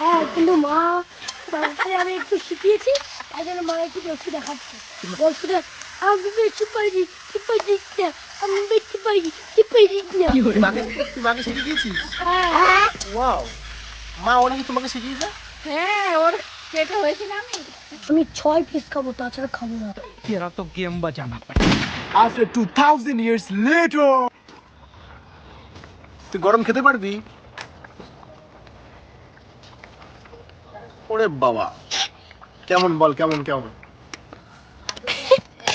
হ্যাঁ কিন্তু মা মাকে আমি একটু শিখিয়েছি তাই জন্য মা একটু বেশি দেখাচ্ছে বলছে যে, আমি বেশি পারি না আমি বেশি পারি না তুই মাকে শিখে গিয়েছিস? হ্যাঁ ওয়াও, মা অনেক তোমাকে শিখিয়েছে? হ্যাঁ ওর সেটা হয়েছিল আমি 6 পিস খাবো তাছাড়া খাবো না तेरा तो गेम बजाना पड़ेगा। After 2000 years later, তুই গরম খেতে পারবি? ওরে বাবা, কেমন বল, কেমন কেমন?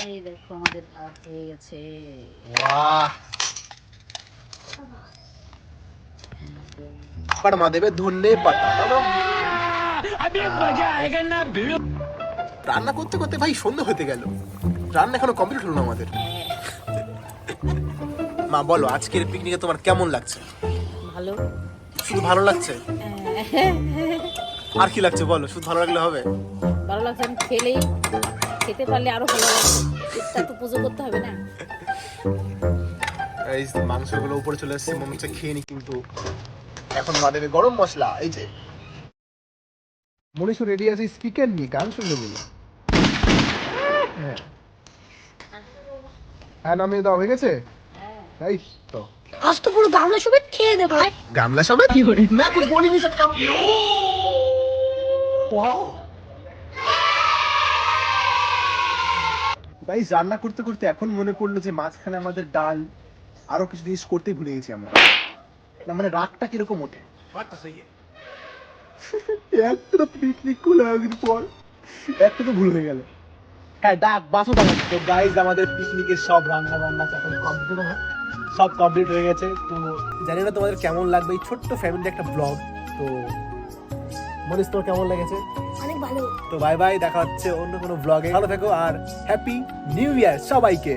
এই দেখো আমাদের ভাত হয়ে গেছে বাহ, আবার মা দেবে ধন্যে পাতা। अभी मजा आएगा ना भिड़ो। রান্না করতে করতে ভাই সন্ধ্যা হতে গেল, রান্না এখনো কমপ্লিট হলো না আমাদের। মা বলো আজকের পিকনিকে তোমার কেমন লাগছে? ভালো শুধু ভালো লাগছে? আর কি লাগছে বলো, শুধু ভালো লাগলে হবে? ভালো লাগছে আমি খেতে পারলে আরো ভালো লাগছে পেটটা তো পুজো করতে হবে না এই মাংসগুলো উপরে চলে এসেছে, মনে হচ্ছে খেয়ে নি, কিন্তু এখন মা দেবে গরম মশলা। এই যে মনীষ রেডি আছে স্পিকার নিয়ে গান শুনবে বলে। হ্যাঁ হ্যাঁ, নামিয়ে দাও, হয়ে গেছে? তাই তো আজ তো পুরো গামলা সমেত খেয়ে দেবো গামলা সমেত কি করে না কুছ বলিনি সব কাম। ওয়াও গাইস, রান্না করতে করতে এখন মনে পড়লো যে মাঝখানে আমাদের ডাল আরো কিছু জিনিস করতেই ভুলে গেছি আমরা। না মানে রাগটা কিরকম ওঠে। একটা পিকনিক করলে একদিন পর একটা তো ভুল হয়ে গেল। হ্যাঁ ডাক বাসো ডাক। তো গাইস আমাদের পিকনিকের সব রান্না বান্না সব কমপ্লিট হয়ে গেছে। তো জানি না তোমাদের কেমন লাগবে এই ছোট্ট ফ্যামিলি একটা ব্লগ। তো মনীষ তোর কেমন লেগেছে? অনেক ভালো তো বাই বাই, দেখা হচ্ছে অন্য কোনো ব্লগে। ভালো থেকো আর হ্যাপি নিউ ইয়ার সবাইকে।